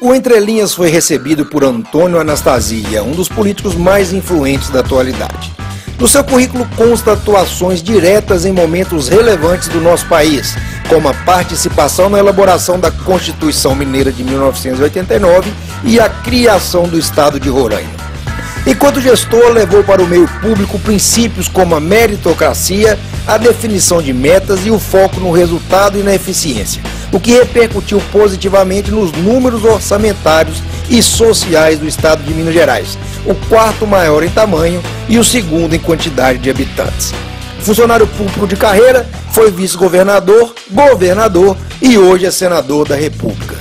O Entre Linhas foi recebido por Antônio Anastasia, um dos políticos mais influentes da atualidade. No seu currículo consta atuações diretas em momentos relevantes do nosso país, como a participação na elaboração da Constituição Mineira de 1989 e a criação do Estado de Roraima. Enquanto gestor, levou para o meio público princípios como a meritocracia, a definição de metas e o foco no resultado e na eficiência, o que repercutiu positivamente nos números orçamentários e sociais do estado de Minas Gerais, o quarto maior em tamanho e o segundo em quantidade de habitantes. Funcionário público de carreira, foi vice-governador, governador e hoje é senador da República.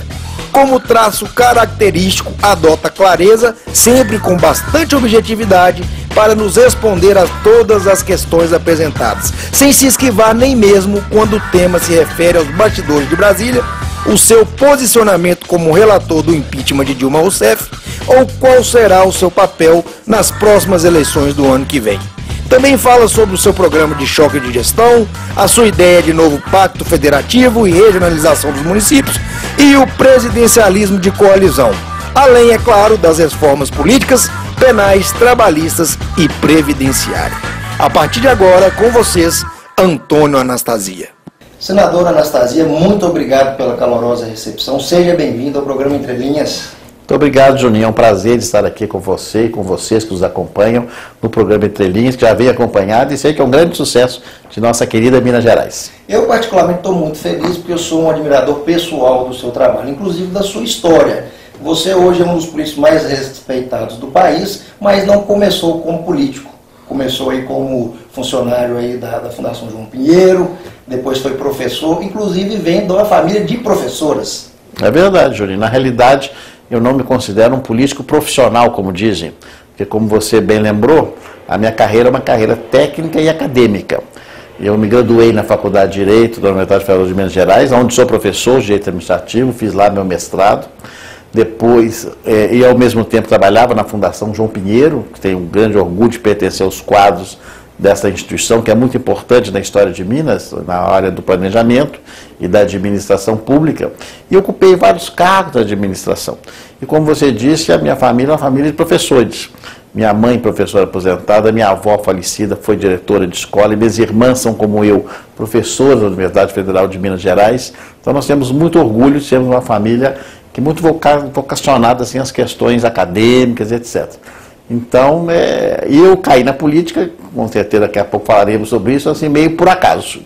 Como traço característico, adota clareza, sempre com bastante objetividade, para nos responder a todas as questões apresentadas, sem se esquivar nem mesmo quando o tema se refere aos bastidores de Brasília, o seu posicionamento como relator do impeachment de Dilma Rousseff, ou qual será o seu papel nas próximas eleições do ano que vem. Também fala sobre o seu programa de choque de gestão, a sua ideia de novo pacto federativo e regionalização dos municípios e o presidencialismo de coalizão, além, é claro, das reformas políticas, penais, trabalhistas e previdenciárias. A partir de agora, com vocês, Antônio Anastasia. Senadora Anastasia, muito obrigado pela calorosa recepção. Seja bem-vindo ao programa Entre Linhas. Muito obrigado, Juninho. É um prazer estar aqui com você e com vocês que nos acompanham no programa Entre Linhas, que já vem acompanhado e sei que é um grande sucesso de nossa querida Minas Gerais. Eu, particularmente, estou muito feliz porque eu sou um admirador pessoal do seu trabalho, inclusive da sua história. Você hoje é um dos políticos mais respeitados do país, mas não começou como político. Começou aí como funcionário aí da Fundação João Pinheiro, depois foi professor, inclusive vem de uma família de professoras. É verdade, Juninho. Na realidade, eu não me considero um político profissional, como dizem, porque, como você bem lembrou, a minha carreira é uma carreira técnica e acadêmica. Eu me graduei na Faculdade de Direito da Universidade Federal de Minas Gerais, onde sou professor de Direito Administrativo, fiz lá meu mestrado. Depois, e ao mesmo tempo trabalhava na Fundação João Pinheiro, que tem um grande orgulho de pertencer aos quadros dessa instituição, que é muito importante na história de Minas, na área do planejamento e da administração pública, e ocupei vários cargos da administração. E como você disse, a minha família é uma família de professores. Minha mãe, professora aposentada, minha avó falecida, foi diretora de escola, e minhas irmãs são, como eu, professoras da Universidade Federal de Minas Gerais. Então nós temos muito orgulho de sermos uma família que é muito vocacionada assim, às questões acadêmicas, etc. Então, eu caí na política, com certeza daqui a pouco falaremos sobre isso, assim, meio por acaso.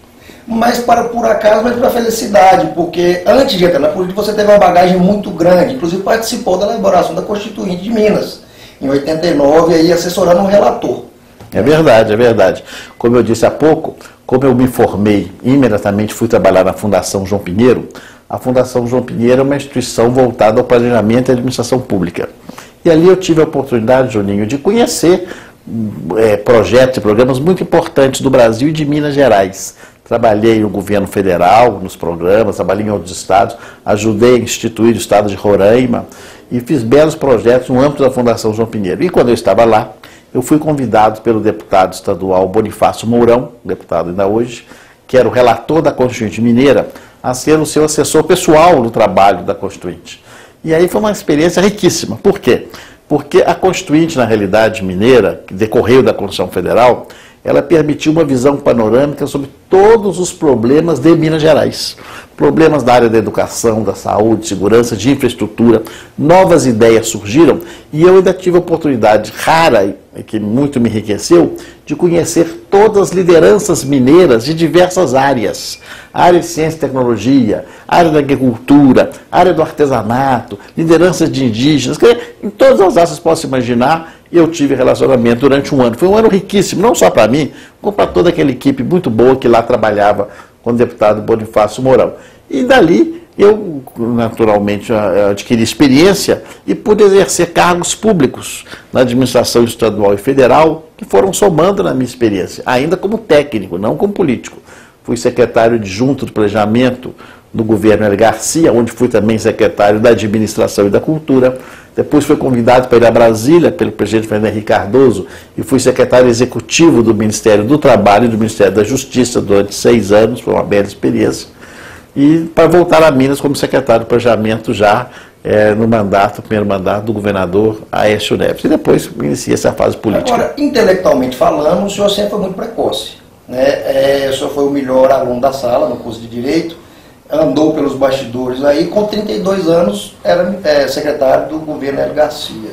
Mas por acaso, mas para felicidade, porque antes de entrar na política você teve uma bagagem muito grande, inclusive participou da elaboração da Constituinte de Minas, em 89, aí assessorando um relator. É verdade, é verdade. Como eu disse há pouco, como eu me formei, imediatamente fui trabalhar na Fundação João Pinheiro. A Fundação João Pinheiro é uma instituição voltada ao planejamento e administração pública. E ali eu tive a oportunidade, Juninho, de conhecer projetos e programas muito importantes do Brasil e de Minas Gerais. Trabalhei no governo federal, nos programas, trabalhei em outros estados, ajudei a instituir o estado de Roraima e fiz belos projetos no âmbito da Fundação João Pinheiro. E quando eu estava lá, eu fui convidado pelo deputado estadual Bonifácio Mourão, deputado ainda hoje, que era o relator da Constituinte Mineira, a ser o seu assessor pessoal no trabalho da Constituinte. E aí foi uma experiência riquíssima. Por quê? Porque a Constituinte, na realidade mineira, que decorreu da Constituição Federal, ela permitiu uma visão panorâmica sobre todos os problemas de Minas Gerais. Problemas da área da educação, da saúde, segurança, de infraestrutura, novas ideias surgiram e eu ainda tive a oportunidade rara, e que muito me enriqueceu, de conhecer todas as lideranças mineiras de diversas áreas. Área de ciência e tecnologia, área da agricultura, área do artesanato, lideranças de indígenas, em todas as áreas que possa imaginar, eu tive relacionamento durante um ano. Foi um ano riquíssimo, não só para mim, como para toda aquela equipe muito boa que lá trabalhava com o deputado Bonifácio Mourão. E dali eu, naturalmente, adquiri experiência e pude exercer cargos públicos na administração estadual e federal, que foram somando na minha experiência, ainda como técnico, não como político. Fui secretário adjunto do planejamento do governo Hélio Garcia, onde fui também secretário da administração e da cultura. Depois fui convidado para ir a Brasília pelo presidente Fernando Henrique Cardoso e fui secretário executivo do Ministério do Trabalho e do Ministério da Justiça durante 6 anos, foi uma bela experiência. E para voltar a Minas como secretário de planejamento já no primeiro mandato do governador Aécio Neves. E depois inicia essa fase política. Agora, intelectualmente falando, o senhor sempre foi muito precoce, né? O senhor foi o melhor aluno da sala no curso de Direito, andou pelos bastidores aí, com 32 anos era secretário do governo Hélio Garcia.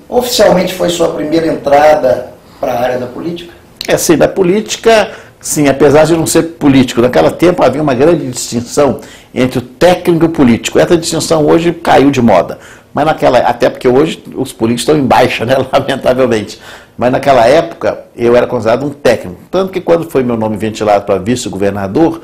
Oficialmente foi sua primeira entrada para a área da política? Sim, da política, sim, apesar de não ser político. Naquele tempo havia uma grande distinção entre o técnico e o político. Essa distinção hoje caiu de moda. Mas até porque hoje os políticos estão em baixa, né, lamentavelmente. Mas naquela época eu era considerado um técnico. Tanto que quando foi meu nome ventilado para vice-governador,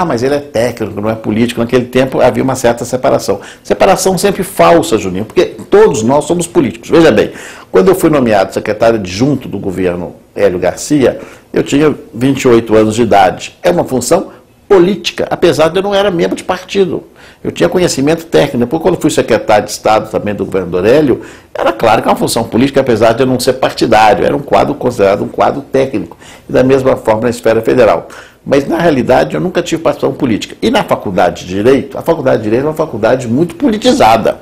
mas ele é técnico, não é político. Naquele tempo havia uma certa separação. Separação sempre falsa, Juninho, porque todos nós somos políticos. Veja bem, quando eu fui nomeado secretário adjunto do governo Hélio Garcia, eu tinha 28 anos de idade. É uma função política, apesar de eu não era membro de partido. Eu tinha conhecimento técnico. Depois, quando fui secretário de Estado também do governador Hélio, era claro que é uma função política, apesar de eu não ser partidário. Era um quadro considerado um quadro técnico. E da mesma forma na esfera federal. Mas, na realidade, eu nunca tive participação política. E na faculdade de Direito, a faculdade de Direito é uma faculdade muito politizada,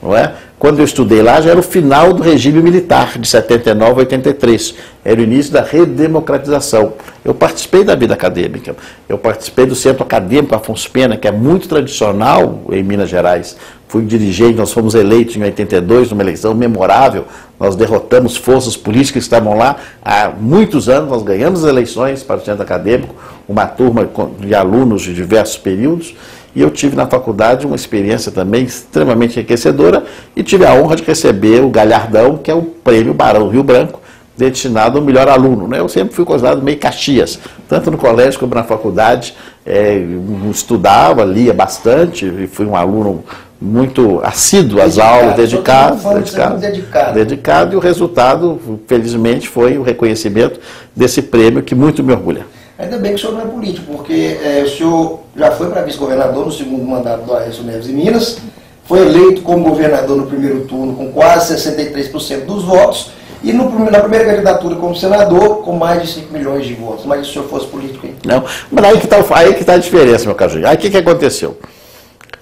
não é? Quando eu estudei lá, já era o final do regime militar, de 79 a 83. Era o início da redemocratização. Eu participei da vida acadêmica. Eu participei do Centro Acadêmico Afonso Pena, que é muito tradicional em Minas Gerais. Fui dirigente, nós fomos eleitos em 82, numa eleição memorável. Nós derrotamos forças políticas que estavam lá há muitos anos. Nós ganhamos as eleições para o Centro Acadêmico, uma turma de alunos de diversos períodos. E eu tive na faculdade uma experiência também extremamente enriquecedora e tive a honra de receber o Galhardão, que é o prêmio Barão Rio Branco, destinado ao melhor aluno, né? Eu sempre fui considerado meio Caxias, tanto no colégio como na faculdade. Estudava, lia bastante, e fui um aluno muito assíduo às aulas, dedicado, e o resultado, felizmente, foi o reconhecimento desse prêmio que muito me orgulha. Ainda bem que o senhor não é político, porque o senhor já foi para vice-governador no segundo mandato do Aécio Neves em Minas, foi eleito como governador no primeiro turno com quase 63% dos votos, e na primeira candidatura como senador com mais de 5 milhões de votos. Mas se o senhor fosse político, hein? Não, mas aí que está a diferença, meu caro Juninho. Aí o que aconteceu?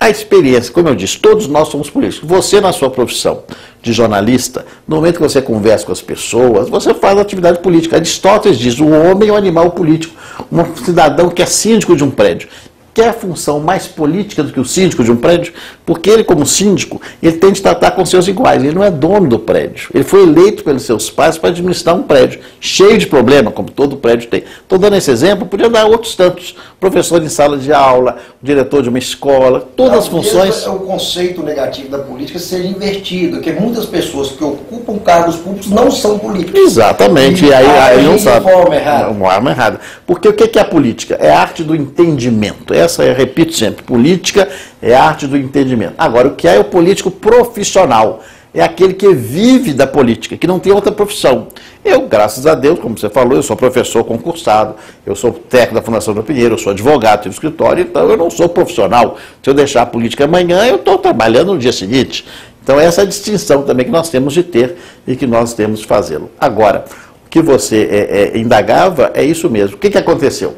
A experiência, como eu disse, todos nós somos políticos. Você, na sua profissão de jornalista, no momento que você conversa com as pessoas, você faz atividade política. Aristóteles diz, o homem é um animal político. Um cidadão que é síndico de um prédio quer função mais política do que o síndico de um prédio, porque ele, como síndico, ele tem de tratar com seus iguais. Ele não é dono do prédio. Ele foi eleito pelos seus pais para administrar um prédio cheio de problema, como todo prédio tem. Estou dando esse exemplo, podia dar outros tantos. Professor em sala de aula, diretor de uma escola, todas as funções. O conceito negativo da política seja invertido, que muitas pessoas que ocupam cargos públicos não são políticos. Exatamente, e aí não sabe. De forma errada. Uma forma errada. Porque o que é a política? É a arte do entendimento. Essa eu repito sempre, política é a arte do entendimento. Agora, o que é o político profissional? É aquele que vive da política, que não tem outra profissão. Eu, graças a Deus, como você falou, eu sou professor concursado, eu sou técnico da Fundação do Pinheiro, eu sou advogado, tenho escritório, então eu não sou profissional. Se eu deixar a política amanhã, eu estou trabalhando no dia seguinte. Então essa é a distinção também que nós temos de ter e que nós temos de fazê-lo. Agora, o que você indagava é isso mesmo. O que aconteceu?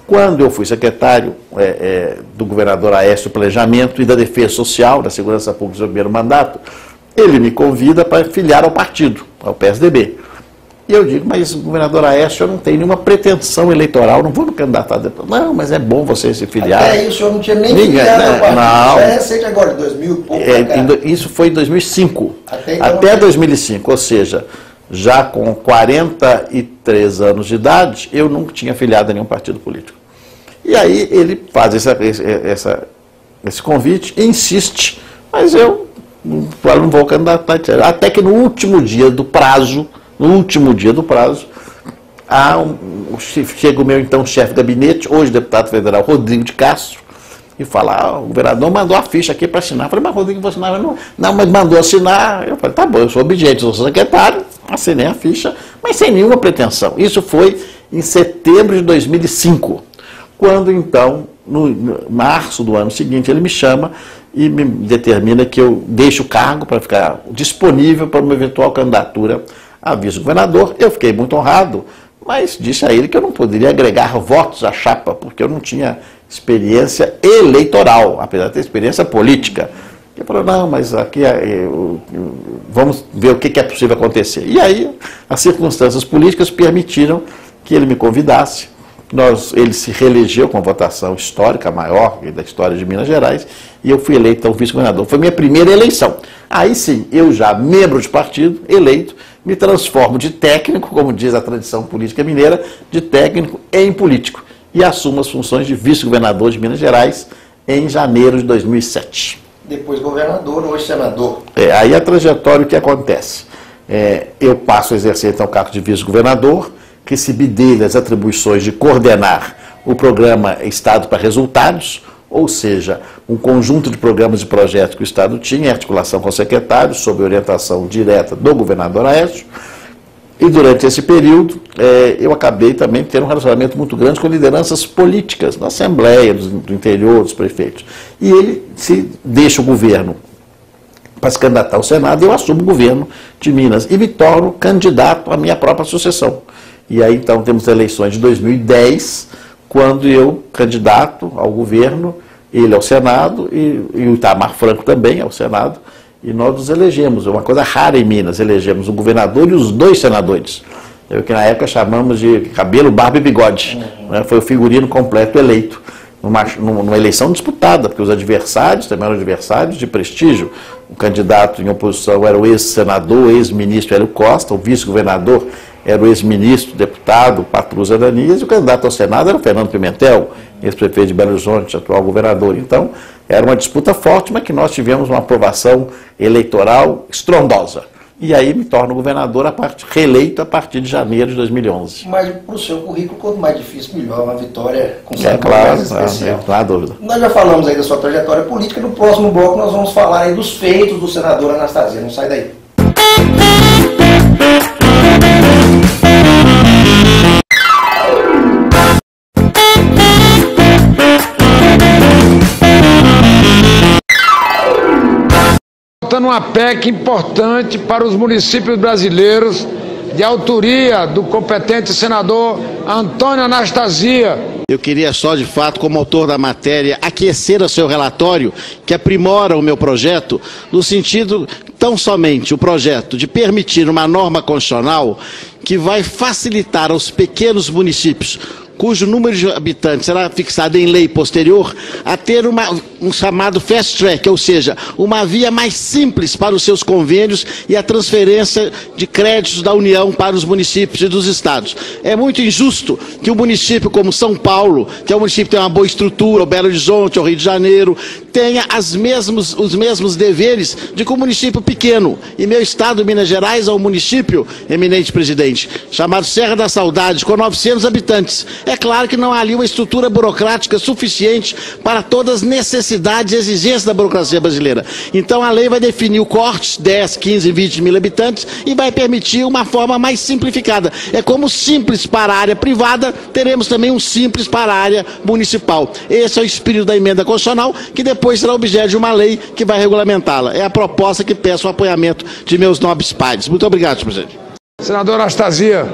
Quando eu fui secretário do governador Aécio Planejamento e da Defesa Social, da Segurança Pública do primeiro mandato, ele me convida para filiar ao partido, ao PSDB. E eu digo, mas governador Aécio, eu não tenho nenhuma pretensão eleitoral, não vou me candidatar depois. Não, mas é bom você se filiar. Até aí o senhor não tinha nem filiado ao partido. Não. Isso é recente agora, 2000 e pouco. Isso foi em 2005. Até 2005, ou seja, já com 43 anos de idade, eu nunca tinha filiado a nenhum partido político. E aí ele faz esse convite e insiste, mas eu não vou candidatar. Até que no último dia do prazo, chega o meu então chefe de gabinete, hoje deputado federal, Rodrigo de Castro, e fala, o governador mandou a ficha aqui para assinar. Eu falei, mas Rodrigo, vou assinar. Não, mas mandou assinar. Eu falei, tá bom, eu sou obediente, sou secretário, assinei a ficha, mas sem nenhuma pretensão. Isso foi em setembro de 2005. Quando, então, no março do ano seguinte, ele me chama e me determina que eu deixe o cargo para ficar disponível para uma eventual candidatura a vice-governador. Eu fiquei muito honrado, mas disse a ele que eu não poderia agregar votos à chapa, porque eu não tinha experiência eleitoral, apesar de ter experiência política. Ele falou, não, mas aqui vamos ver o que é possível acontecer. E aí as circunstâncias políticas permitiram que ele me convidasse. Ele se reelegeu com uma votação histórica, maior da história de Minas Gerais, e eu fui eleito então vice-governador. Foi minha primeira eleição. Aí sim, eu já membro de partido, eleito, me transformo de técnico, como diz a tradição política mineira, de técnico em político. E assumo as funções de vice-governador de Minas Gerais em janeiro de 2007. Depois governador, hoje senador. Aí a trajetória, o que acontece? Eu passo a exercer então o cargo de vice-governador, recebi dele as atribuições de coordenar o programa Estado para Resultados, ou seja, um conjunto de programas e projetos que o Estado tinha em articulação com o secretário, sob orientação direta do governador Aécio. E durante esse período, eu acabei também tendo um relacionamento muito grande com lideranças políticas, na Assembleia, do interior, dos prefeitos. E ele se deixa o governo para se candidatar ao Senado, eu assumo o governo de Minas e me torno candidato à minha própria sucessão. E aí, então, temos eleições de 2010, quando eu, candidato ao governo, ele ao Senado, e o Itamar Franco também ao Senado, e nós nos elegemos, uma coisa rara em Minas, elegemos o governador e os 2 senadores. Que na época chamamos de cabelo, barba e bigode. Foi o figurino completo eleito, numa eleição disputada, porque os adversários também eram adversários de prestígio. O candidato em oposição era o ex-senador, ex-ministro Hélio Costa, o vice-governador era o ex-ministro, deputado Patrus Ananias, e o candidato ao Senado era o Fernando Pimentel, ex-prefeito de Belo Horizonte, atual governador. Então, era uma disputa forte, mas que nós tivemos uma aprovação eleitoral estrondosa. E aí me torno governador, reeleito a partir de janeiro de 2011. Mas para o seu currículo, quanto mais difícil, melhor. Uma vitória com claro, não há dúvida. Nós já falamos aí da sua trajetória política. No próximo bloco nós vamos falar aí dos feitos do senador Anastasia. Não sai daí. Uma PEC importante para os municípios brasileiros, de autoria do competente senador Antônio Anastasia. Eu queria só, de fato, como autor da matéria, aquecer o seu relatório, que aprimora o meu projeto, no sentido, tão somente, o projeto de permitir uma norma constitucional que vai facilitar aos pequenos municípios, cujo número de habitantes será fixado em lei posterior, a ter um chamado fast track, ou seja, uma via mais simples para os seus convênios e a transferência de créditos da União para os municípios e dos estados. É muito injusto que um município como São Paulo, que é um município que tem uma boa estrutura, o Belo Horizonte, o Rio de Janeiro, tenha os mesmos deveres de que um município pequeno. E meu estado, Minas Gerais, é um município, eminente presidente, chamado Serra da Saudade, com 900 habitantes. É claro que não há ali uma estrutura burocrática suficiente para todas as necessidades e exigências da burocracia brasileira. Então a lei vai definir o corte, 10, 15, 20 mil habitantes, e vai permitir uma forma mais simplificada. É como simples para a área privada, teremos também um simples para a área municipal. Esse é o espírito da emenda constitucional, que depois será objeto de uma lei que vai regulamentá-la. É a proposta que peço o apoiamento de meus nobres pares. Muito obrigado, senhor presidente. Senador Anastasia,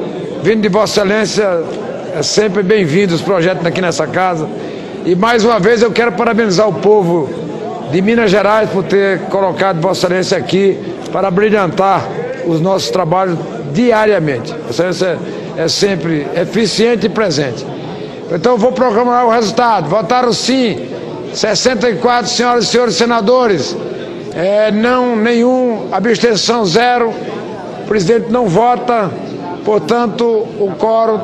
vindo de Vossa Excelência, é sempre bem-vindo os projetos aqui nessa casa. E mais uma vez eu quero parabenizar o povo de Minas Gerais por ter colocado Vossa Excelência aqui para brilhantar os nossos trabalhos diariamente. Vossa Excelência é sempre eficiente e presente. Então eu vou proclamar o resultado. Votaram sim 64 senhoras e senhores senadores, não nenhum, abstenção 0, o presidente não vota, portanto o quórum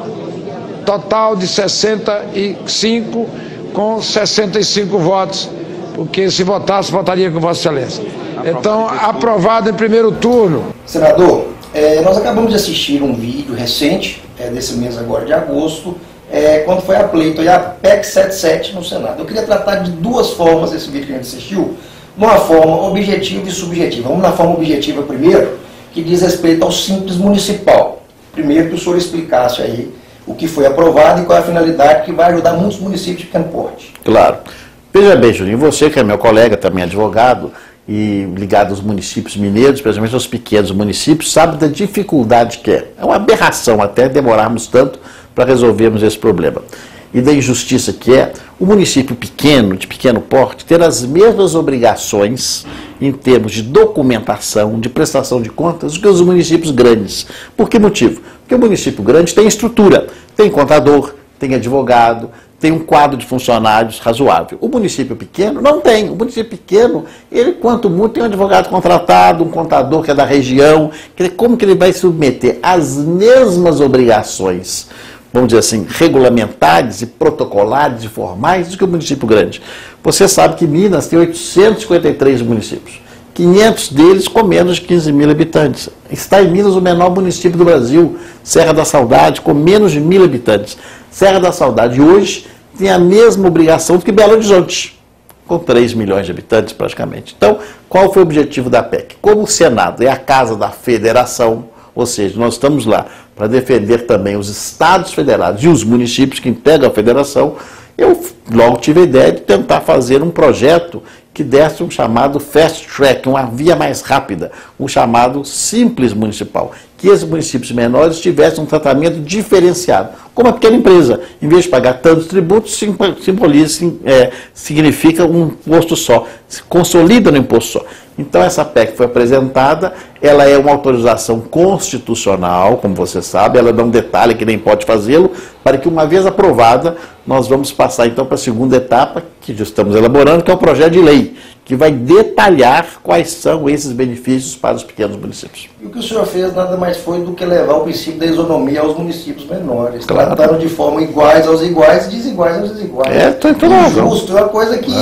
total de 65 com 65 votos, porque se votasse, votaria com Vossa Excelência. Então, aprovado em primeiro turno. Senador, nós acabamos de assistir um vídeo recente, desse mês agora de agosto, quando foi a pleito a PEC 77 no Senado. Eu queria tratar de duas formas esse vídeo que a gente assistiu, uma forma objetiva e subjetiva. Vamos na forma objetiva primeiro, que diz respeito ao Simples Municipal. Primeiro que o senhor explicasse aí o que foi aprovado e qual é a finalidade que vai ajudar muitos municípios de pequeno porte. Claro. Veja bem, Juninho, você que é meu colega, também advogado, e ligado aos municípios mineiros, especialmente aos pequenos municípios, sabe da dificuldade que é. É uma aberração até demorarmos tanto para resolvermos esse problema. e da injustiça que é o município pequeno, de pequeno porte, ter as mesmas obrigações em termos de documentação, de prestação de contas, do que os municípios grandes. Por que motivo? Porque o município grande tem estrutura, tem contador, tem advogado, tem um quadro de funcionários razoável. O município pequeno não tem. O município pequeno, ele, quanto muito, tem um advogado contratado, um contador que é da região. Como que ele vai submeter às mesmas obrigações, vamos dizer assim, regulamentares e protocolares e formais do que o município grande? Você sabe que Minas tem 853 municípios. 500 deles com menos de 15 mil habitantes. Está em Minas o menor município do Brasil, Serra da Saudade, com menos de 1.000 habitantes. Serra da Saudade hoje tem a mesma obrigação do que Belo Horizonte, com 3 milhões de habitantes praticamente. Então, qual foi o objetivo da PEC? Como o Senado é a casa da federação, ou seja, nós estamos lá para defender também os estados federados e os municípios que integram a federação, eu logo tive a ideia de tentar fazer um projeto que desse um chamado fast track, uma via mais rápida, um chamado simples municipal, que esses municípios menores tivessem um tratamento diferenciado. Como a pequena empresa, em vez de pagar tantos tributos, significa um imposto só, se consolida no imposto só. Então essa PEC foi apresentada, ela é uma autorização constitucional, como você sabe, ela dá um detalhe que nem pode fazê-lo, para que uma vez aprovada, nós vamos passar então para a segunda etapa, que já estamos elaborando, que é o projeto de lei, que vai detalhar quais são esses benefícios para os pequenos municípios. E o que o senhor fez nada mais foi do que levar o princípio da isonomia aos municípios menores, claro, tratando de forma iguais aos iguais e desiguais aos desiguais. Injusto, é uma coisa que,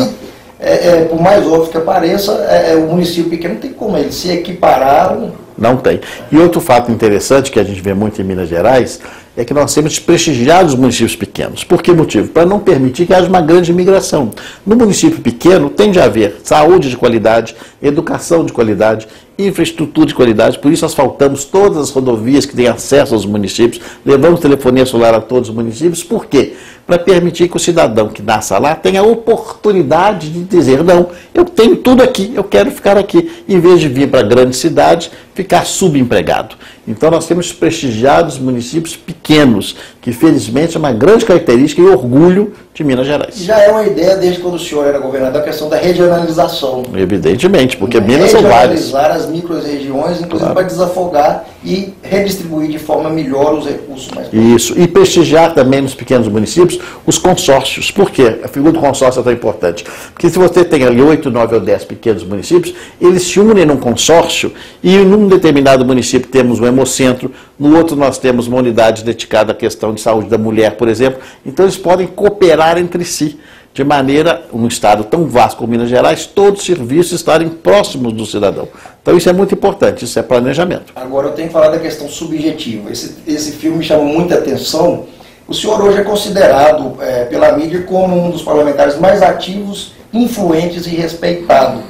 por mais óbvio que apareça, o município pequeno não tem como ele se equiparar. Não tem. E outro fato interessante que a gente vê muito em Minas Gerais é que nós temos prestigiado os municípios pequenos. Por que motivo? Para não permitir que haja uma grande imigração. No município pequeno tende a haver saúde de qualidade, educação de qualidade, infraestrutura de qualidade, por isso asfaltamos todas as rodovias que têm acesso aos municípios, levamos telefonia celular a todos os municípios. Por quê? Para permitir que o cidadão que nasça lá tenha a oportunidade de dizer, não, eu tenho tudo aqui, eu quero ficar aqui, em vez de vir para a grande cidade, ficar subempregado. Então nós temos prestigiado os municípios pequenos, que felizmente é uma grande característica e orgulho de Minas Gerais. Já é uma ideia desde quando o senhor era governador, a questão da regionalização. Evidentemente, porque Minas são várias. Regionalizar as micro-regiões, inclusive para desafogar e redistribuir de forma melhor os recursos mais próximos. Isso, e prestigiar também nos pequenos municípios os consórcios. Por quê? A figura do consórcio é tão importante. Porque se você tem ali 8, 9 ou 10 pequenos municípios, eles se unem num consórcio e num determinado município temos um hemocentro, no outro nós temos uma unidade dedicada à questão de saúde da mulher, por exemplo. Então eles podem cooperar entre si, de maneira, um estado tão vasto como Minas Gerais, todos os serviços estarem próximos do cidadão. Então isso é muito importante, isso é planejamento. Agora eu tenho que falar da questão subjetiva. Esse filme me chama muita atenção. O senhor hoje é considerado pela mídia como um dos parlamentares mais ativos, influentes e respeitado.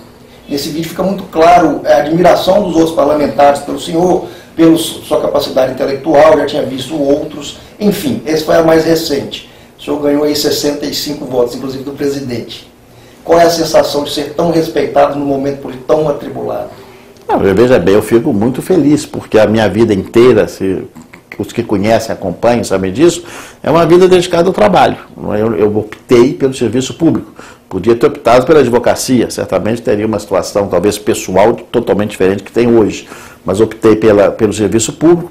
Nesse vídeo fica muito claro a admiração dos outros parlamentares pelo senhor, pela sua capacidade intelectual, já tinha visto outros. Enfim, esse foi a mais recente. O senhor ganhou aí 65 votos, inclusive do presidente. Qual é a sensação de ser tão respeitado num momento político tão atribulado? Não, veja bem, eu fico muito feliz, porque a minha vida inteira, os que conhecem, acompanham, sabem disso, é uma vida dedicada ao trabalho. Eu optei pelo serviço público. Podia ter optado pela advocacia, certamente teria uma situação talvez pessoal totalmente diferente do que tem hoje. Mas optei pelo serviço público,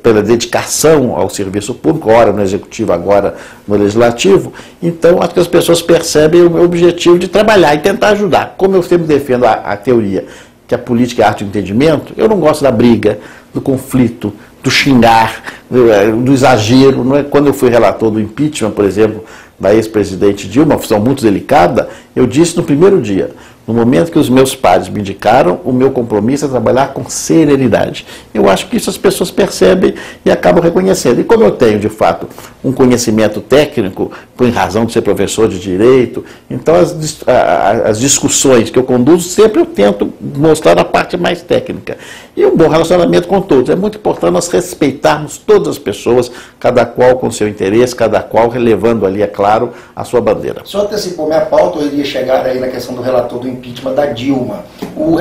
pela dedicação ao serviço público, ora no executivo, agora no legislativo. Então, acho que as pessoas percebem o meu objetivo de trabalhar e tentar ajudar. Como eu sempre defendo a teoria que a política é arte do entendimento, eu não gosto da briga, do conflito, do xingar, do exagero. Não é? Quando eu fui relator do impeachment, por exemplo, da ex-presidente Dilma, uma função muito delicada, eu disse no primeiro dia, no momento que os meus pais me indicaram, o meu compromisso é trabalhar com serenidade. Eu acho que isso as pessoas percebem e acabam reconhecendo. E como eu tenho, de fato, um conhecimento técnico, em razão de ser professor de direito, então as discussões que eu conduzo, sempre eu tento mostrar a parte mais técnica. E um bom relacionamento com todos. É muito importante nós respeitarmos todas as pessoas, cada qual com seu interesse, cada qual relevando ali, é claro, a sua bandeira. O senhor antecipou minha pauta, eu iria chegar aí na questão do relator do impeachment da Dilma. O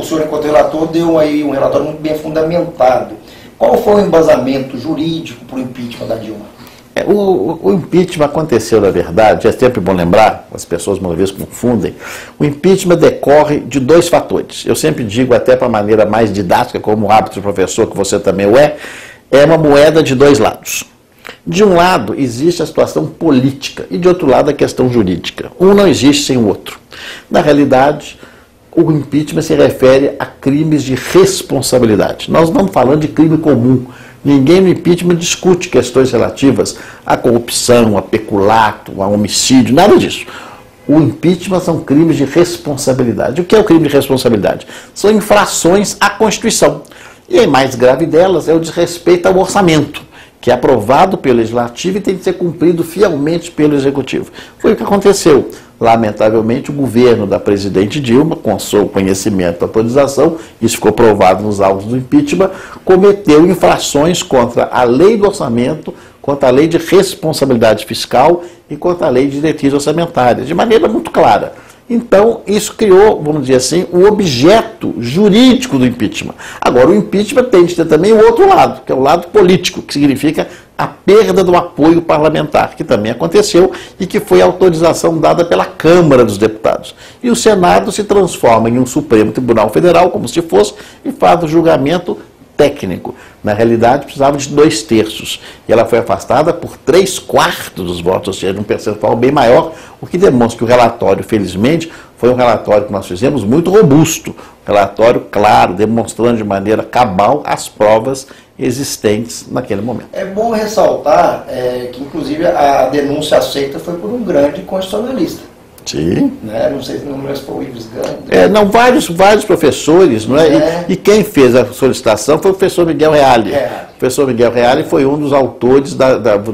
senhor, enquanto relator, deu aí um relatório muito bem fundamentado. Qual foi o embasamento jurídico para o impeachment da Dilma? O impeachment aconteceu, na verdade, é sempre bom lembrar, as pessoas uma vez confundem, o impeachment decorre de dois fatores. Eu sempre digo, até para maneira mais didática, como hábito de professor, que você também é uma moeda de dois lados. De um lado, existe a situação política e de outro lado, a questão jurídica. Um não existe sem o outro. Na realidade, o impeachment se refere a crimes de responsabilidade. Nós não estamos falando de crime comum. Ninguém no impeachment discute questões relativas à corrupção, a peculato, a homicídio, nada disso. O impeachment são crimes de responsabilidade. O que é o crime de responsabilidade? São infrações à Constituição. E a mais grave delas é o desrespeito ao orçamento, que é aprovado pelo Legislativo e tem que ser cumprido fielmente pelo Executivo. Foi o que aconteceu. Lamentavelmente, o governo da presidente Dilma, com seu conhecimento e autorização, isso ficou provado nos autos do impeachment, cometeu infrações contra a lei do orçamento, contra a lei de responsabilidade fiscal e contra a lei de diretrizes orçamentárias, de maneira muito clara. Então, isso criou, vamos dizer assim, o objeto jurídico do impeachment. Agora, o impeachment tem de ter também o outro lado, que é o lado político, que significa a perda do apoio parlamentar, que também aconteceu e que foi a autorização dada pela Câmara dos Deputados. E o Senado se transforma em um Supremo Tribunal Federal, como se fosse, e faz o julgamento técnico. Na realidade, precisava de 2/3. E ela foi afastada por 3/4 dos votos, ou seja, um percentual bem maior, o que demonstra que o relatório, felizmente, foi um relatório que nós fizemos muito robusto. Um relatório claro, demonstrando de maneira cabal as provas existentes naquele momento. É bom ressaltar que, inclusive, a denúncia aceita foi por um grande constitucionalista. Sim. Né? Não sei se não foi o Ives Gandhi. Não, vários professores, não é? E quem fez a solicitação foi o professor Miguel Reale. O professor Miguel Reale foi um dos autores,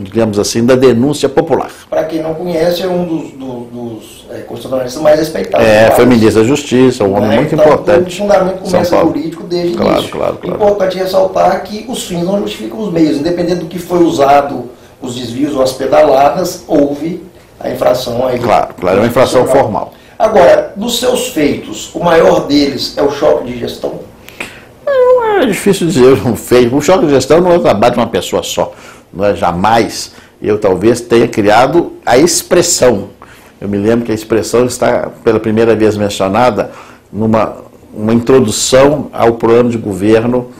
digamos assim, da denúncia popular. Para quem não conhece, é um dos constitucionalistas mais respeitados. Foi ministro da Justiça, um homem muito importante. O fundamento começa jurídico desde o início. Claro. É importante ressaltar que os fins não justificam os meios. Independente do que foi usado, os desvios ou as pedaladas, houve a infração aí. Claro, é uma infração formal. Agora, dos seus feitos, o maior deles é o choque de gestão? É difícil dizer um feito. O choque de gestão não é o trabalho de uma pessoa só. Não é jamais. Eu talvez tenha criado a expressão. Eu me lembro que a expressão está pela primeira vez mencionada numa introdução ao plano de governo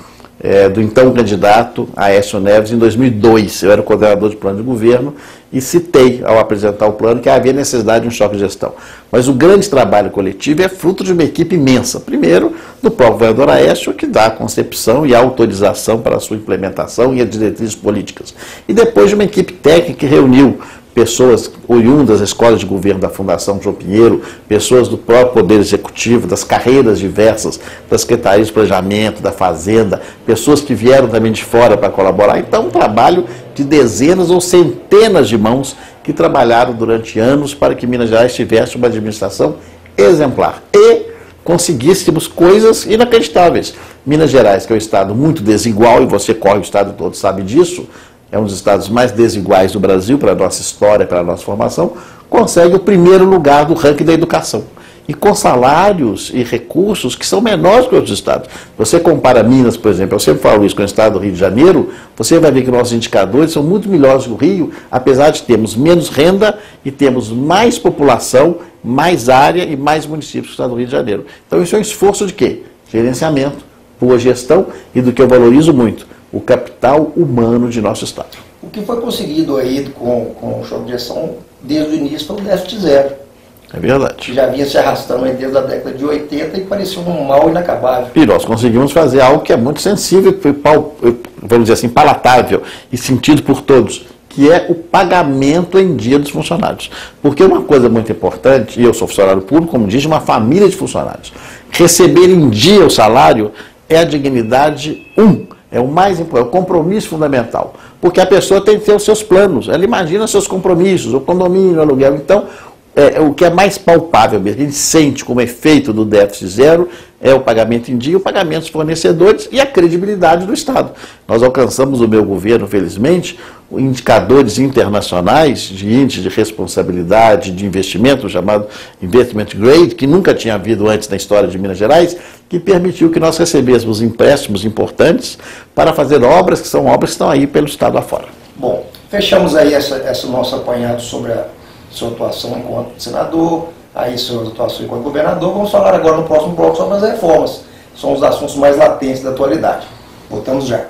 do então candidato Aécio Neves em 2002. Eu era o coordenador de plano de governo e citei, ao apresentar o plano, que havia necessidade de um choque de gestão. Mas o grande trabalho coletivo é fruto de uma equipe imensa. Primeiro, do próprio governador Aécio, que dá a concepção e a autorização para a sua implementação e as diretrizes políticas. E depois de uma equipe técnica que reuniu pessoas oriundas das escolas de governo da Fundação João Pinheiro, pessoas do próprio Poder Executivo, das carreiras diversas, das secretarias de planejamento, da Fazenda, pessoas que vieram também de fora para colaborar. Então, um trabalho de dezenas ou centenas de mãos que trabalharam durante anos para que Minas Gerais tivesse uma administração exemplar e conseguíssemos coisas inacreditáveis. Minas Gerais, que é um estado muito desigual, e você corre o estado todo, sabe disso, é um dos estados mais desiguais do Brasil, para a nossa história, para a nossa formação, consegue o primeiro lugar do ranking da educação. E com salários e recursos que são menores que outros estados. Você compara Minas, por exemplo, eu sempre falo isso com o estado do Rio de Janeiro, você vai ver que nossos indicadores são muito melhores que o Rio, apesar de termos menos renda e temos mais população, mais área e mais municípios que o estado do Rio de Janeiro. Então isso é um esforço de quê? Gerenciamento, boa gestão e do que eu valorizo muito, o capital humano de nosso estado. O que foi conseguido aí com o choque de gestão desde o início foi o déficit zero. É verdade. Que já vinha se arrastando aí desde a década de 80 e parecia um mal inacabável. E nós conseguimos fazer algo que é muito sensível, que foi, vamos dizer assim, palatável e sentido por todos, que é o pagamento em dia dos funcionários. Porque uma coisa muito importante, e eu sou funcionário público, como diz, uma família de funcionários, receber em dia o salário é a dignidade é o mais importante, é o compromisso fundamental. Porque a pessoa tem que ter os seus planos, ela imagina seus compromissos, o condomínio, o aluguel. Então, o que é mais palpável mesmo, a gente sente como efeito do déficit zero, é o pagamento em dia, o pagamento dos fornecedores e a credibilidade do Estado. Nós alcançamos no meu governo, felizmente, indicadores internacionais de índice de responsabilidade de investimento, chamado Investment Grade, que nunca tinha havido antes na história de Minas Gerais, que permitiu que nós recebêssemos empréstimos importantes para fazer obras que são obras que estão aí pelo Estado afora. Bom, Fechamos aí esse nosso apanhado sobre a sua atuação enquanto senador, aí sua atuação enquanto governador. Vamos falar agora no próximo bloco sobre as reformas. São os assuntos mais latentes da atualidade. Voltamos já.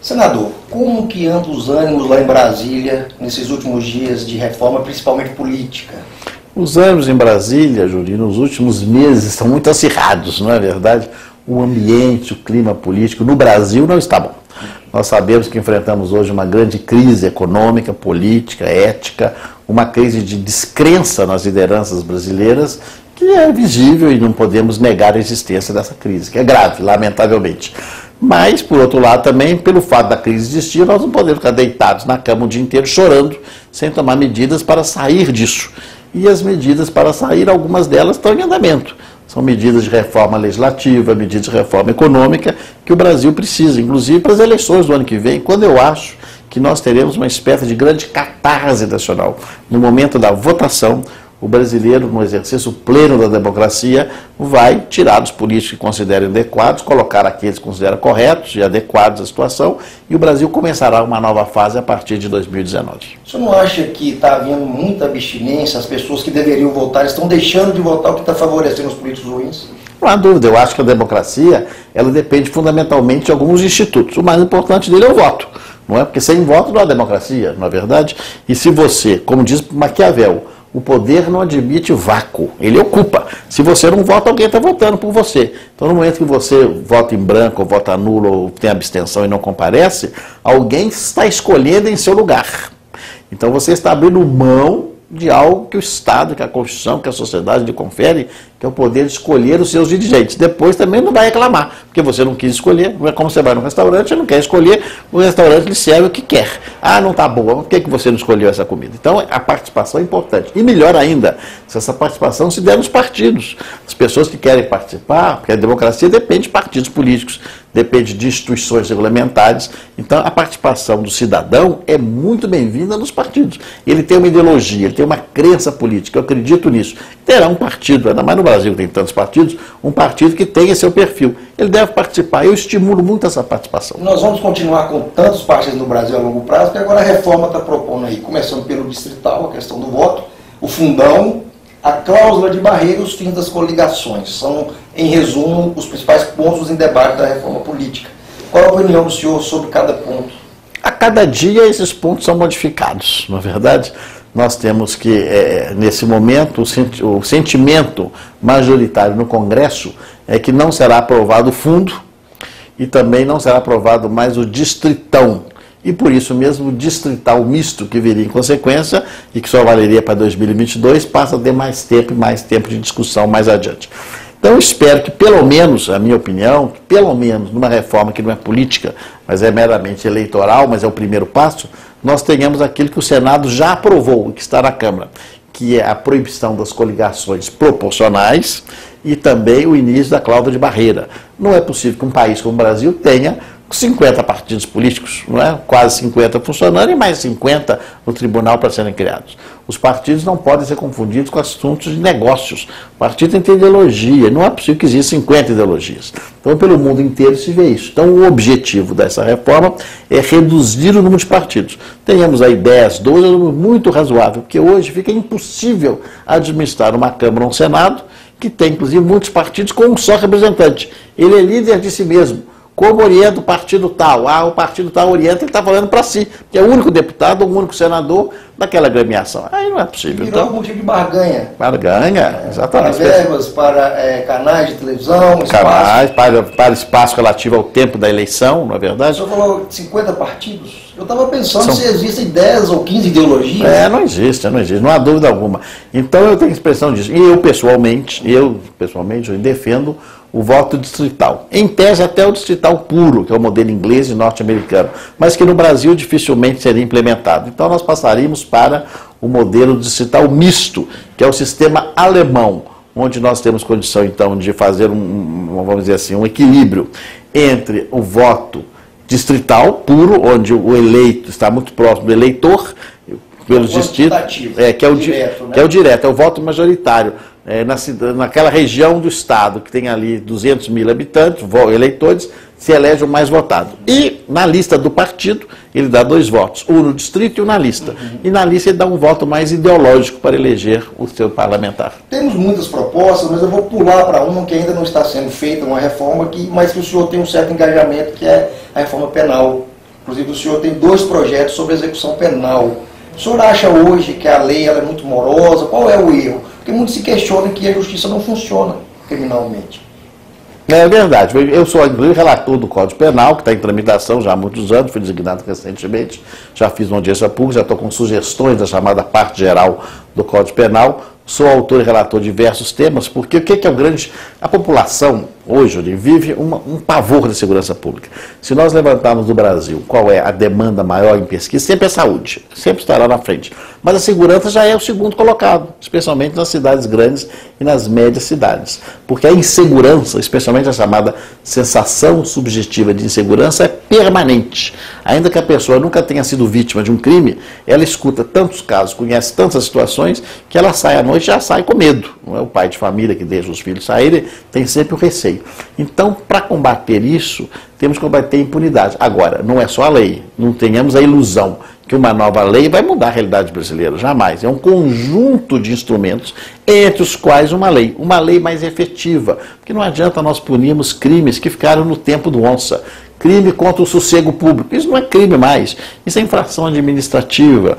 Senador, como que andam os ânimos lá em Brasília nesses últimos dias de reforma, principalmente política? Os ânimos em Brasília, Júlio, nos últimos meses estão muito acirrados, não é verdade? O ambiente, o clima político no Brasil não está bom. Nós sabemos que enfrentamos hoje uma grande crise econômica, política, ética, uma crise de descrença nas lideranças brasileiras, que é visível e não podemos negar a existência dessa crise, que é grave, lamentavelmente. Mas, por outro lado, também, pelo fato da crise existir, nós não podemos ficar deitados na cama o dia inteiro chorando, sem tomar medidas para sair disso. E as medidas para sair, algumas delas estão em andamento. São medidas de reforma legislativa, medidas de reforma econômica, que o Brasil precisa, inclusive para as eleições do ano que vem, quando eu acho que nós teremos uma espécie de grande catarse nacional. No momento da votação, o brasileiro, no exercício pleno da democracia, vai tirar dos políticos que considerem adequados, colocar aqueles que consideram corretos e adequados à situação, e o Brasil começará uma nova fase a partir de 2019. O senhor não acha que está havendo muita abstinência? As pessoas que deveriam votar estão deixando de votar, o que está favorecendo os políticos ruins? Não há dúvida, eu acho que a democracia, ela depende fundamentalmente de alguns institutos. O mais importante dele é o voto, não é? Porque sem voto não há democracia, não é verdade? E se você, como diz Maquiavel, o poder não admite vácuo, ele ocupa. Se você não vota, alguém está votando por você. Então, no momento que você vota em branco, ou vota nulo, ou tem abstenção e não comparece, alguém está escolhendo em seu lugar. Então, você está abrindo mão de algo que o Estado, que a Constituição, que a sociedade lhe confere, que é o poder de escolher os seus dirigentes. Depois também não vai reclamar, porque você não quis escolher. Não é como você vai num restaurante e não quer escolher, o restaurante lhe serve o que quer. Ah, não está boa, por que você não escolheu essa comida? Então, a participação é importante. E melhor ainda, se essa participação se der nos partidos. As pessoas que querem participar, porque a democracia depende de partidos políticos, depende de instituições regulamentares. Então, a participação do cidadão é muito bem-vinda nos partidos. Ele tem uma ideologia, ele tem uma crença política, eu acredito nisso. Terá um partido, ainda mais no Brasil, que tem tantos partidos, um partido que tenha seu perfil. Ele deve participar, eu estimulo muito essa participação. Nós vamos continuar com tantos partidos no Brasil a longo prazo, que agora a reforma está propondo aí, começando pelo distrital, a questão do voto, o fundão, a cláusula de barreira e os fins das coligações. São, em resumo, os principais pontos em debate da reforma política. Qual a opinião do senhor sobre cada ponto? A cada dia esses pontos são modificados, não é verdade? Nós temos que, nesse momento, o sentimento majoritário no Congresso é que não será aprovado o fundo e também não será aprovado mais o distritão. E por isso mesmo o distrital misto que viria em consequência e que só valeria para 2022 passa a ter mais tempo de discussão mais adiante. Então eu espero que pelo menos, a minha opinião, pelo menos numa reforma que não é política, mas é meramente eleitoral, mas é o primeiro passo, nós tenhamos aquilo que o Senado já aprovou, que está na Câmara, que é a proibição das coligações proporcionais e também o início da cláusula de barreira. Não é possível que um país como o Brasil tenha 50 partidos políticos, não é? Quase 50 funcionando e mais 50 no tribunal para serem criados. Os partidos não podem ser confundidos com assuntos de negócios. O partido tem que ter ideologia, não é possível que existam 50 ideologias. Então, pelo mundo inteiro se vê isso. Então, o objetivo dessa reforma é reduzir o número de partidos. Tenhamos aí 10, 12, é um número muito razoável, porque hoje fica impossível administrar uma Câmara ou um Senado que tem, inclusive, muitos partidos com um só representante. Ele é líder de si mesmo. Como orienta o partido tal? Ah, o partido tal orienta, ele está falando para si, que é o único deputado, o único senador daquela agremiação. Aí não é possível. Virou algum tipo de barganha. Barganha, exatamente. Para verbas, para canais de televisão, canais, para espaço relativo ao tempo da eleição, não é verdade? O senhor falou 50 partidos? Eu estava pensando se existem 10 ou 15 ideologias. Não existe, não há dúvida alguma. Então eu tenho expressão disso. E eu pessoalmente defendo o voto distrital. Em tese até o distrital puro, que é o modelo inglês e norte-americano, mas que no Brasil dificilmente seria implementado. Então nós passaríamos para o modelo distrital misto, que é o sistema alemão, onde nós temos condição então de fazer vamos dizer assim, um equilíbrio entre o voto distrital puro, onde o eleito está muito próximo do eleitor, pelos distritos, que é o direto, né? Que é o direto, é o voto majoritário. Naquela região do estado que tem ali 200 mil habitantes, eleitores, se elege o mais votado. E na lista do partido, ele dá 2 votos, um no distrito e um na lista. E na lista ele dá um voto mais ideológico para eleger o seu parlamentar. Temos muitas propostas, mas eu vou pular para uma que ainda não está sendo feita, uma reforma, mas que o senhor tem um certo engajamento, que é a reforma penal. Inclusive o senhor tem 2 projetos sobre execução penal. O senhor acha hoje que a lei ela é muito morosa? Qual é o erro? Porque muitos se questionam que a justiça não funciona criminalmente. É verdade. Eu sou inclusive relator do Código Penal, que está em tramitação já há muitos anos, fui designado recentemente, já fiz uma audiência pública, já estou com sugestões da chamada parte geral do Código Penal. Sou autor e relator de diversos temas, porque o que é o grande... A população, hoje, vive um pavor de segurança pública. Se nós levantarmos no Brasil qual é a demanda maior em pesquisa, sempre é saúde, sempre estará na frente. Mas a segurança já é o segundo colocado, especialmente nas cidades grandes e nas médias cidades. Porque a insegurança, especialmente a chamada sensação subjetiva de insegurança, é permanente. Ainda que a pessoa nunca tenha sido vítima de um crime, ela escuta tantos casos, conhece tantas situações, que ela sai à noite e já sai com medo. Não é o pai de família que deixa os filhos saírem, tem sempre o receio. Então, para combater isso, temos que combater a impunidade. Agora, não é só a lei, não tenhamos a ilusão que uma nova lei vai mudar a realidade brasileira, jamais. É um conjunto de instrumentos, entre os quais uma lei mais efetiva, porque não adianta nós punirmos crimes que ficaram no tempo do onça. Crime contra o sossego público, isso não é crime mais, isso é infração administrativa,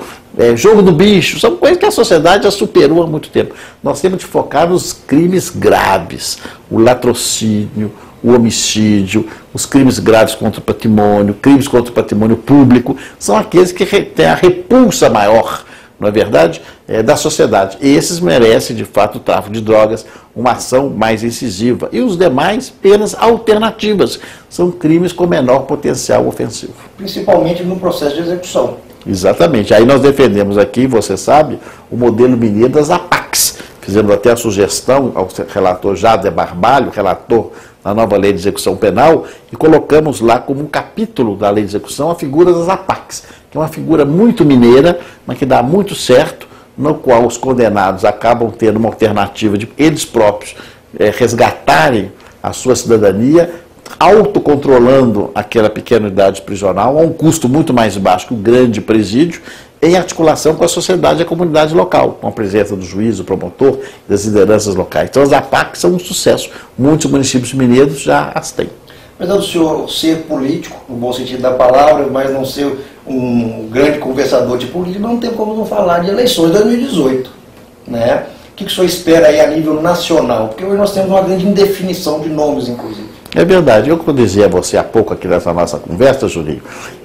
jogo do bicho, são coisas que a sociedade já superou há muito tempo. Nós temos de focar nos crimes graves, o latrocínio, o homicídio, os crimes graves contra o patrimônio, crimes contra o patrimônio público, são aqueles que têm a repulsa maior, não é verdade, da sociedade. E esses merecem, de fato, o tráfico de drogas, uma ação mais incisiva. E os demais, penas alternativas. São crimes com menor potencial ofensivo. Principalmente no processo de execução. Exatamente. Aí nós defendemos aqui, você sabe, o modelo mineiro das APACs. Fizemos até a sugestão ao relator Jader Barbalho, relator na nova lei de execução penal, e colocamos lá como um capítulo da lei de execução a figura das APACs, que é uma figura muito mineira, mas que dá muito certo, no qual os condenados acabam tendo uma alternativa de eles próprios resgatarem a sua cidadania, autocontrolando aquela pequena unidade prisional a um custo muito mais baixo que o grande presídio, em articulação com a sociedade e a comunidade local, com a presença do juiz, do promotor e das lideranças locais. Então as APACs são um sucesso. Muitos municípios mineiros já as têm. Mas é do senhor ser político, no bom sentido da palavra, mas não ser um grande conversador de política, não tem como não falar de eleições de 2018. Né? O que o senhor espera aí a nível nacional? Porque hoje nós temos uma grande indefinição de nomes, inclusive. É verdade. Eu dizia a você há pouco aqui nessa nossa conversa, Juninho,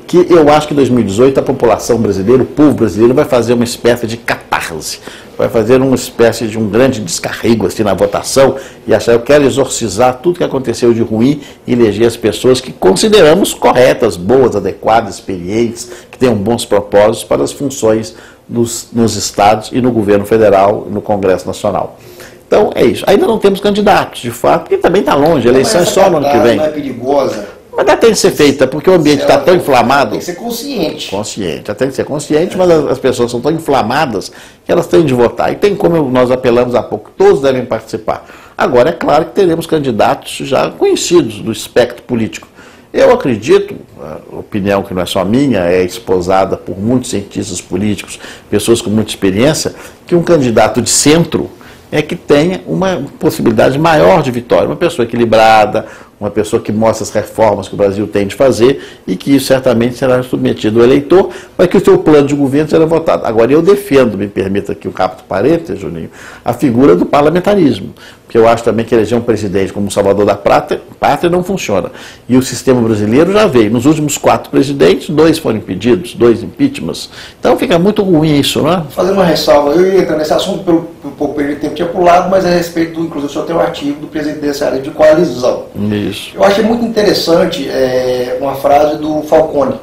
que eu acho que em 2018 a população brasileira, o povo brasileiro vai fazer uma espécie de catarse, vai fazer uma espécie de um grande descarrego assim na votação e achar, eu quero exorcizar tudo que aconteceu de ruim e eleger as pessoas que consideramos corretas, boas, adequadas, experientes, que tenham bons propósitos para as funções nos estados e no governo federal e no Congresso Nacional. Então é isso. Ainda não temos candidatos, de fato, porque também está longe, a eleição é só no ano que vem. Não é perigosa. Mas ela tem que ser feita, porque o ambiente está tão inflamado. Tem que ser consciente. Consciente, ela tem que ser consciente, mas as pessoas são tão inflamadas que elas têm de votar. E tem como nós apelamos há pouco, todos devem participar. Agora, é claro que teremos candidatos já conhecidos do espectro político. Eu acredito, a opinião que não é só minha, é esposada por muitos cientistas políticos, pessoas com muita experiência, que um candidato de centro é que tenha uma possibilidade maior de vitória, uma pessoa equilibrada, uma pessoa que mostra as reformas que o Brasil tem de fazer e que isso certamente será submetido ao eleitor, mas que o seu plano de governo será votado. Agora, eu defendo, me permita aqui um rápido parênteses, Juninho, a figura do parlamentarismo, porque eu acho também que eleger um presidente como Salvador da Pátria não funciona. E o sistema brasileiro já veio. Nos últimos 4 presidentes, 2 foram impedidos, 2 impeachments. Então fica muito ruim isso, não é? Fazendo uma ressalva, eu ia entrar nesse assunto pelo pouco período de tempo que tinha pulado, mas a respeito, inclusive, o senhor tem um artigo do presidencialismo de coalizão. Isso. Eu achei muito interessante uma frase do Falcone.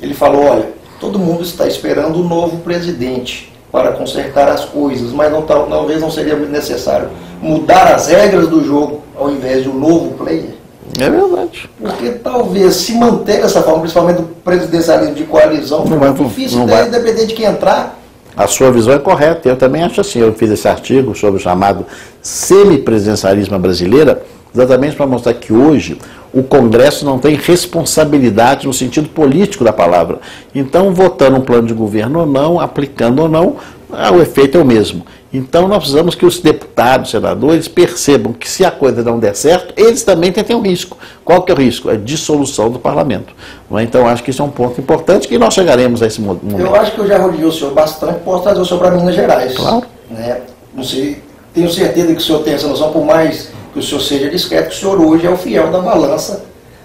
Ele falou, olha, todo mundo está esperando um novo presidente para consertar as coisas, mas talvez não seria muito necessário mudar as regras do jogo ao invés de um novo player. É verdade. Porque talvez se manter dessa forma, principalmente do presidencialismo de coalizão, não vai, difícil, não vai. Independente de quem entrar. a sua visão é correta, eu também acho assim. Eu fiz esse artigo sobre o chamado semipresidencialismo brasileira, exatamente para mostrar que hoje o Congresso não tem responsabilidade no sentido político da palavra. Então, votando um plano de governo ou não, aplicando ou não, o efeito é o mesmo. Então, nós precisamos que os deputados, senadores, percebam que se a coisa não der certo, eles também têm um risco. Qual que é o risco? É a dissolução do parlamento. Então, acho que isso é um ponto importante que nós chegaremos a esse momento. Eu acho que eu já rodeei o senhor bastante, posso trazer o senhor para Minas Gerais. Claro. Né? Não sei, tenho certeza que o senhor tem essa noção, por mais que o senhor seja discreto, que o senhor hoje é o fiel da balança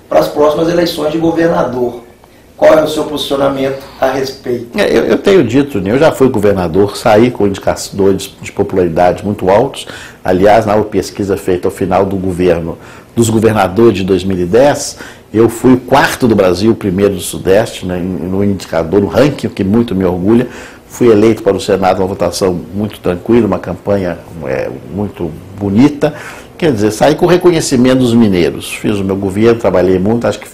para as próximas eleições de governador. Qual é o seu posicionamento a respeito? Eu tenho dito, eu já fui governador, saí com indicadores de popularidade muito altos. Aliás, na pesquisa feita ao final do governo, dos governadores de 2010, eu fui o quarto do Brasil, o primeiro do Sudeste, né, no indicador, no ranking, que muito me orgulha. Fui eleito para o Senado, uma votação muito tranquila, uma campanha muito bonita. Quer dizer, saí com o reconhecimento dos mineiros. Fiz o meu governo, trabalhei muito, acho que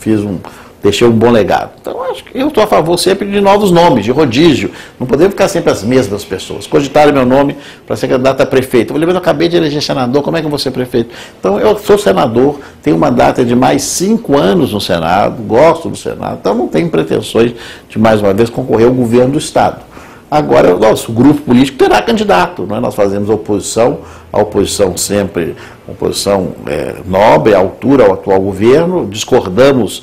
deixei um bom legado. Então, acho que eu estou a favor sempre de novos nomes, de rodízio. Não podemos ficar sempre as mesmas pessoas. Cogitaram meu nome para ser candidato a prefeito. Eu falei, mas eu acabei de eleger senador, como é que eu vou ser prefeito? Então, eu sou senador, tenho uma data de mais 5 anos no Senado, gosto do Senado, então não tenho pretensões de, mais uma vez, concorrer ao governo do Estado. Agora, o nosso grupo político terá candidato. Né? Nós fazemos oposição, a oposição sempre, oposição nobre, à altura ao atual governo, discordamos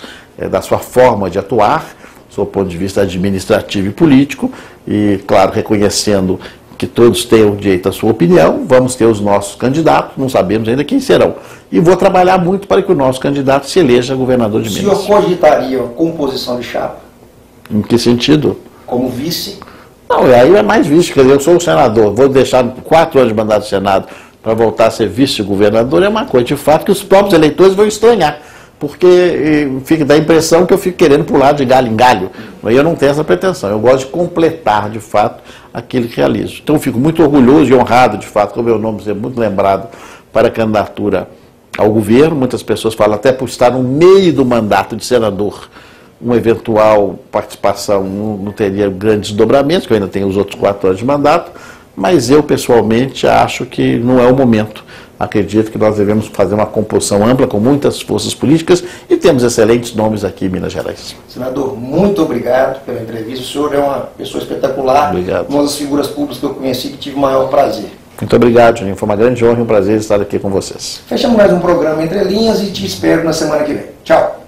da sua forma de atuar, do seu ponto de vista administrativo e político, e, claro, reconhecendo que todos tenham direito à sua opinião, vamos ter os nossos candidatos, não sabemos ainda quem serão. E vou trabalhar muito para que o nosso candidato se eleja governador de Minas. O senhor cogitaria composição de chapa? Em que sentido? Como vice? Não, aí é mais vice, quer dizer, eu sou o senador, vou deixar 4 anos de mandato do Senado para voltar a ser vice-governador, é uma coisa de fato que os próprios eleitores vão estranhar, porque dá a impressão que eu fico querendo pular de galho em galho, mas eu não tenho essa pretensão, eu gosto de completar de fato aquilo que realizo. Então eu fico muito orgulhoso e honrado de fato, com o meu nome ser muito lembrado para a candidatura ao governo. Muitas pessoas falam até por estar no meio do mandato de senador, uma eventual participação não teria grandes desdobramentos, que eu ainda tenho os outros 4 anos de mandato, mas eu pessoalmente acho que não é o momento. Acredito que nós devemos fazer uma composição ampla com muitas forças políticas e temos excelentes nomes aqui em Minas Gerais. Senador, muito obrigado pela entrevista. O senhor é uma pessoa espetacular, obrigado. Uma das figuras públicas que eu conheci que tive o maior prazer. Muito obrigado, Juninho. Foi uma grande honra e um prazer estar aqui com vocês. Fechamos mais um programa Entre Linhas e te espero na semana que vem. Tchau.